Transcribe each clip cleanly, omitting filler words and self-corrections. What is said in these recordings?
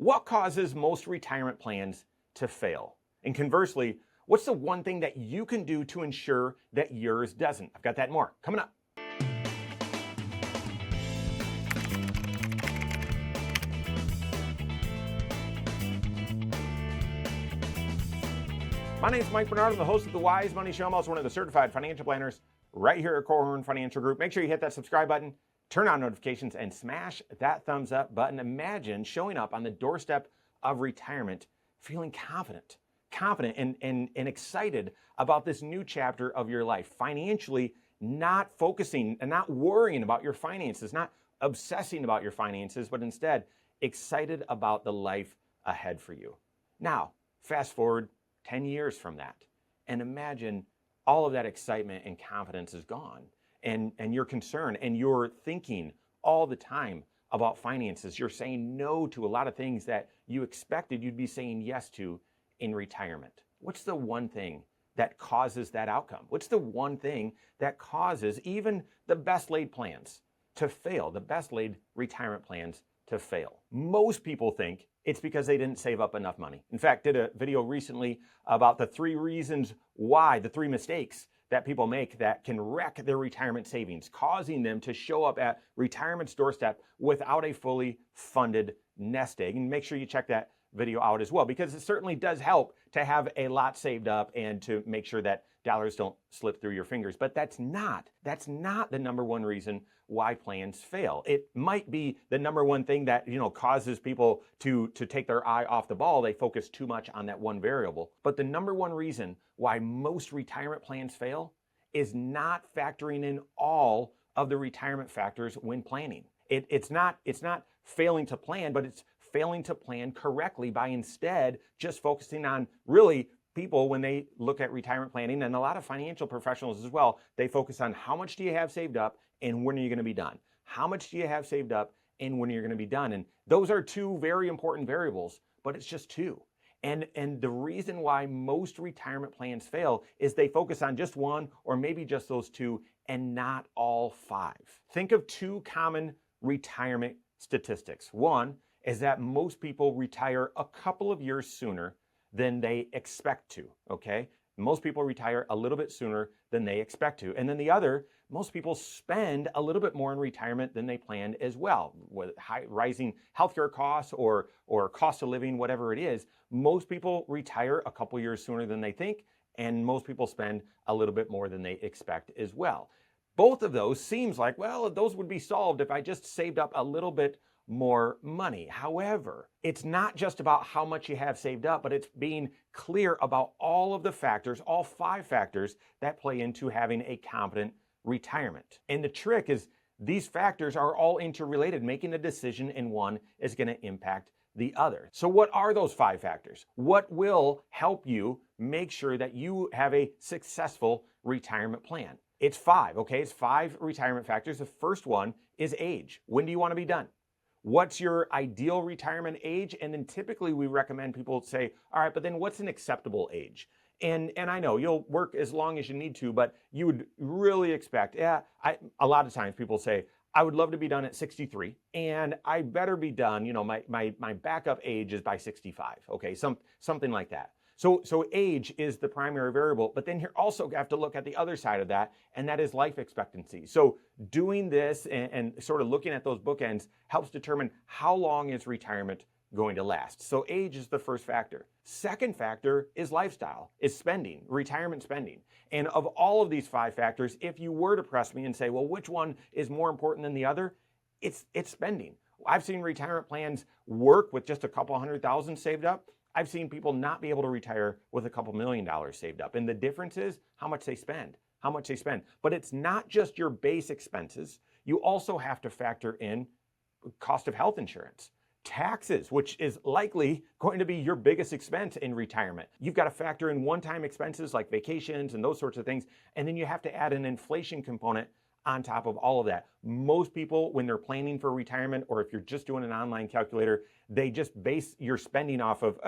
What causes most retirement plans to fail? And conversely, what's the one thing that you can do to ensure that yours doesn't? I've got that and more coming up. My name is Mike Bernard. I'm the host of the Wise Money Show. I'm also one of the certified financial planners right here at Korhorn Financial Group. Make sure you hit that subscribe button, turn on notifications, and smash that thumbs up button. Imagine showing up on the doorstep of retirement feeling confident and excited about this new chapter of your life. Financially, not focusing and not worrying about your finances, not obsessing about your finances, but instead excited about the life ahead for you. Now, fast forward 10 years from that, and imagine all of that excitement and confidence is gone, and you're concerned and you're thinking all the time about finances. You're saying no to a lot of things that you expected you'd be saying yes to in retirement. What's the one thing that causes that outcome? What's the one thing that causes even the best laid plans to fail, the best laid retirement plans to fail? Most people think it's because they didn't save up enough money. In fact, did a video recently about the 3 reasons why, the 3 mistakes that people make that can wreck their retirement savings, causing them to show up at retirement's doorstep without a fully funded nest egg. And make sure you check that video out as well, because it certainly does help to have a lot saved up and to make sure that dollars don't slip through your fingers. But that's not the number one reason why plans fail. It might be the number one thing that, causes people to take their eye off the ball. They focus too much on that one variable. But the number one reason why most retirement plans fail is not factoring in all of the retirement factors when planning. It's not failing to plan, but it's failing to plan correctly by instead just focusing on really people when they look at retirement planning, and a lot of financial professionals as well, they focus on how much do you have saved up and when are you going to be done? How much do you have saved up and when are you going to be done? And those are 2 very important variables, but it's just 2. And the reason why most retirement plans fail is they focus on just one or maybe just those 2 and not all 5. Think of 2 common retirement statistics. One is that most people retire a couple of years sooner than they expect to, okay? Most people retire a little bit sooner than they expect to. And then the other, most people spend a little bit more in retirement than they planned as well. With rising healthcare costs or cost of living, whatever it is, most people retire a couple years sooner than they think, and most people spend a little bit more than they expect as well. Both of those seems like, well, those would be solved if I just saved up a little bit more money. However, it's not just about how much you have saved up, but it's being clear about all of the factors, all 5 factors that play into having a competent retirement. And the trick is these factors are all interrelated. Making a decision in one is going to impact the other. So what are those 5 factors? What will help you make sure that you have a successful retirement plan? It's 5, okay? It's 5 retirement factors. The first one is age. When do you want to be done? What's your ideal retirement age? And then typically we recommend people say, all right, but then what's an acceptable age? And I know you'll work as long as you need to, but you would really expect, a lot of times people say, I would love to be done at 63 and I better be done, my backup age is by 65, okay? Something like that. So age is the primary variable, but then you also have to look at the other side of that, and that is life expectancy. So doing this and sort of looking at those bookends helps determine how long is retirement going to last. So age is the first factor. Second factor is lifestyle, is spending, retirement spending. And of all of these 5 factors, if you were to press me and say, well, which one is more important than the other? It's spending. I've seen retirement plans work with just a couple $100,000 saved up. I've seen people not be able to retire with a couple $1 million saved up. And the difference is how much they spend. But it's not just your base expenses. You also have to factor in cost of health insurance, taxes, which is likely going to be your biggest expense in retirement. You've got to factor in one-time expenses like vacations and those sorts of things. And then you have to add an inflation component on top of all of that. Most people, when they're planning for retirement, or if you're just doing an online calculator, they just base your spending off of,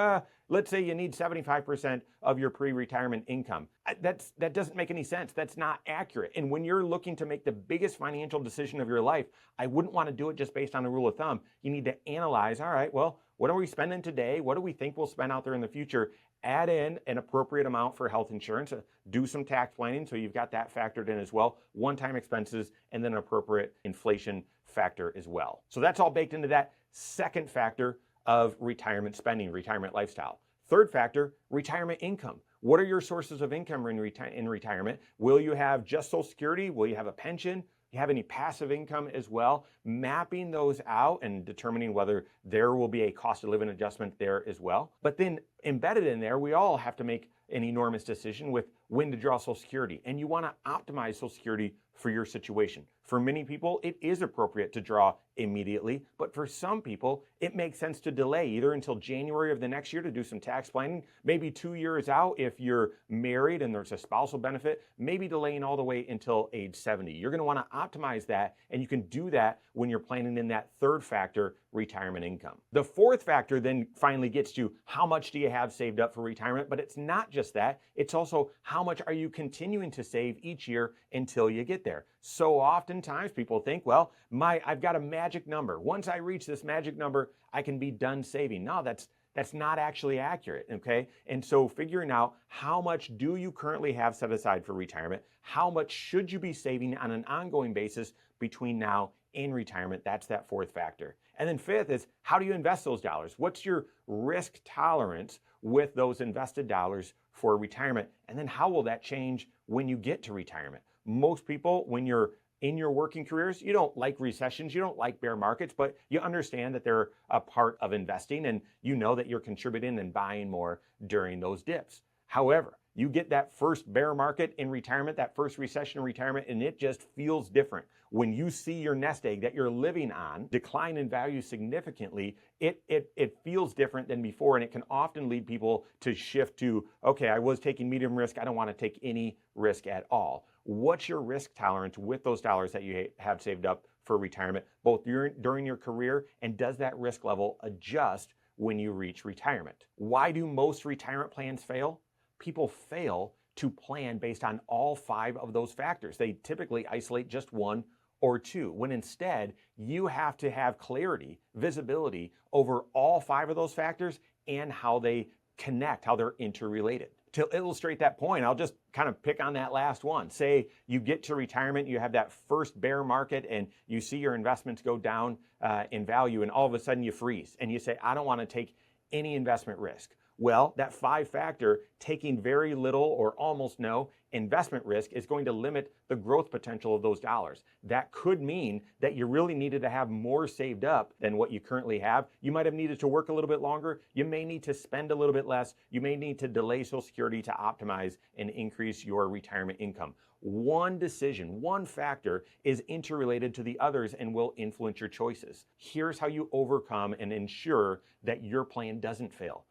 let's say you need 75% of your pre-retirement income. That doesn't make any sense. That's not accurate. And when you're looking to make the biggest financial decision of your life, I wouldn't want to do it just based on a rule of thumb. You need to analyze, all right, well, what are we spending today? What do we think we'll spend out there in the future? Add in an appropriate amount for health insurance, do some tax planning so you've got that factored in as well, one-time expenses, and then an appropriate inflation factor as well. So that's all baked into that second factor of retirement spending, retirement lifestyle. Third factor, retirement income. What are your sources of income in retirement? Will you have just Social Security? Will you have a pension? You have any passive income as well? Mapping those out and determining whether there will be a cost of living adjustment there as well. But then embedded in there, we all have to make an enormous decision with when to draw Social Security. And you want to optimize Social Security for your situation. For many people, it is appropriate to draw immediately, but for some people, it makes sense to delay either until January of the next year to do some tax planning, maybe 2 years out if you're married and there's a spousal benefit, maybe delaying all the way until age 70. You're going to want to optimize that, and you can do that when you're planning in that third factor, retirement income. The fourth factor then finally gets to how much do you have saved up for retirement, but it's not just that, it's also how much are you continuing to save each year until you get there. So oftentimes people think, well, I've got a magic number. Once I reach this magic number, I can be done saving. No, that's not actually accurate, okay? And so figuring out how much do you currently have set aside for retirement, how much should you be saving on an ongoing basis between now and retirement, that's that fourth factor. And then fifth is how do you invest those dollars? What's your risk tolerance with those invested dollars for retirement? And then how will that change when you get to retirement? Most people, when you're in your working careers, you don't like recessions, you don't like bear markets, but you understand that they're a part of investing and you know that you're contributing and buying more during those dips. However, you get that first bear market in retirement, that first recession in retirement, and it just feels different. When you see your nest egg that you're living on decline in value significantly, it feels different than before, and it can often lead people to shift to, okay, I was taking medium risk, I don't want to take any risk at all. What's your risk tolerance with those dollars that you have saved up for retirement, both during your career, and does that risk level adjust when you reach retirement? Why do most retirement plans fail? People fail to plan based on all 5 of those factors. They typically isolate just 1 or 2, when instead you have to have clarity, visibility over all 5 of those factors and how they connect, how they're interrelated. To illustrate that point, I'll just kind of pick on that last one. Say you get to retirement, you have that first bear market and you see your investments go down in value, and all of a sudden you freeze and you say, I don't want to take any investment risk. Well, that 5 factor, taking very little or almost no investment risk, is going to limit the growth potential of those dollars. That could mean that you really needed to have more saved up than what you currently have. You might have needed to work a little bit longer. You may need to spend a little bit less. You may need to delay Social Security to optimize and increase your retirement income. One decision, one factor is interrelated to the others and will influence your choices. Here's how you overcome and ensure that your plan doesn't fail.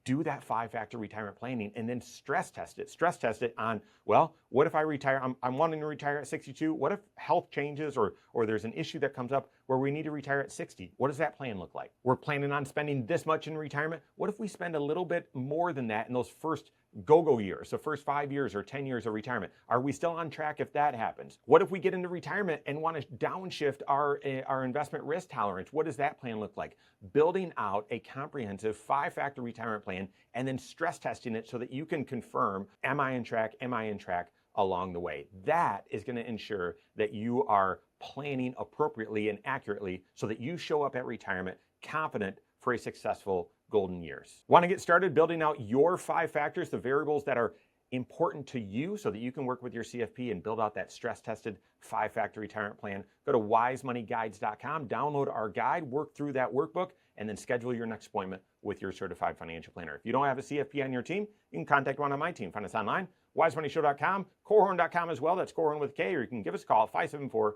Do that 5-factor retirement planning and then stress test it. Stress test it on, well, what if I retire? I'm wanting to retire at 62. What if health changes or there's an issue that comes up where we need to retire at 60? What does that plan look like? We're planning on spending this much in retirement. What if we spend a little bit more than that in those first go-go years, the first 5 years or 10 years of retirement? Are we still on track if that happens? What if we get into retirement and want to downshift our investment risk tolerance? What does that plan look like? Building out a comprehensive 5-factor retirement plan and then stress testing it so that you can confirm, am I on track? Am I on track along the way? That is going to ensure that you are planning appropriately and accurately so that you show up at retirement confident for a successful golden years. Want to get started building out your 5 factors, the variables that are important to you so that you can work with your CFP and build out that stress-tested 5-factor retirement plan? Go to wisemoneyguides.com, download our guide, work through that workbook, and then schedule your next appointment with your certified financial planner. If you don't have a CFP on your team, you can contact one on my team. Find us online, wisemoneyshow.com, korhorn.com as well. That's Korhorn with a K, or you can give us a call at 574-247-5898.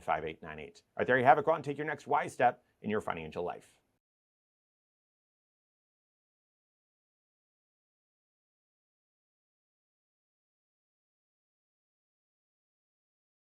All right, there you have it. Go out and take your next wise step in your financial life.